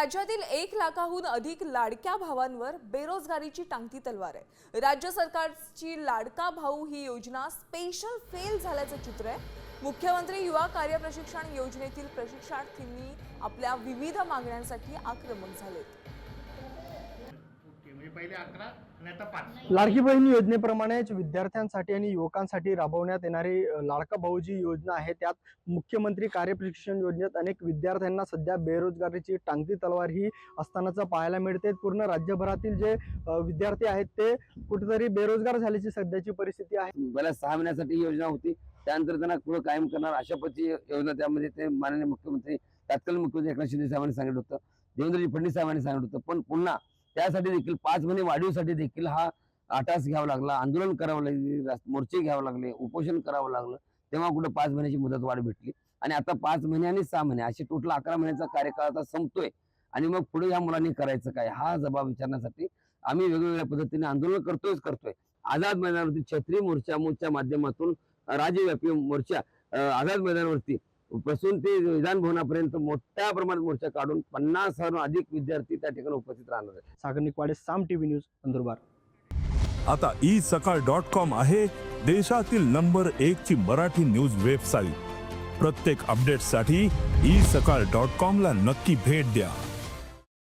राज्यातील 1 लाखाहून अधिक लाडक्या भावांवर बेरोजगारीची टांगती तलवार आहे। राज्य सरकारची लाडका भाऊ ही योजना स्पेशल फेल झाल्याचं चित्र आहे। मुख्यमंत्री युवा कार्य प्रशिक्षण योजनेतील प्रशिक्षणार्थींनी आपल्या विविध मागण्यांसाठी आक्रमक झालेत। पहिले 11 आणि आता 5। लाडकी बहीण योजनेप्रमाणेच विद्यार्थ्यांसाठी आणि युवकांसाठी राबवण्यात येणारी लाडका भाऊ जी योजना आहे, त्यात मुख्यमंत्री कार्य प्रशिक्षण योजनेत अनेक विद्यार्थ्यांना सध्या बेरोजगारीची टांगती तलवार ही असतानाच पाहायला मिळते। पूर्ण राज्यभरातील जे विद्यार्थी आहेत ते कुठेतरी बेरोजगार झाल्याची सध्याची परिस्थिती आहे। मला 6 महिन्यासाठी योजना होती, त्यानंतर त्यांना पुढे कायम करणार अशा पद्धतीची योजना त्यामध्ये ते माननीय मुख्यमंत्री तत्कालीन मुख्यमंत्री एकनाथ शिंदे साहेबांनी सांगितलं होतं, देवेंद्रजी फडणवीस साहेबांनी सांगितलं होतं। पण पुन्हा त्यासाठी देखील 5 महिने वाढीसाठी देखील हा आटास घ्यावा लागला, आंदोलन करावं लागले, मोर्चे घ्यावं लागले, उपोषण करावं लागलं। तेव्हा कुठं 5 महिन्याची मुदत वाढ भेटली आणि आता 5 महिने आणि 6 महिने अशी टोटल 11 महिन्याचा कार्यकाळ आता संपतोय आणि मग पुढे या मुलांनी करायचं काय हा जबाब विचारण्यासाठी आम्ही वेगवेगळ्या पद्धतीने आंदोलन करतोय। आझाद मैदानावरती छत्री मोर्चाच्या माध्यमातून राज्यव्यापी मोर्चा आझाद मैदानावरती पासून ते विधान भवनापर्यंत मोठ्या प्रमाणात मोर्चा काढून 50,000 अधिक विद्यार्थी त्या ठिकाणी उपस्थित राहणार आहेत। सागर निकवाडे, साम टीव्ही न्यूज, नंदुरबार। आता isakal.com आहे देशातील नंबर 1 ची मराठी न्यूज वेबसाईट। प्रत्येक अपडेटसाठी isakal.com ला नक्की भेट द्या।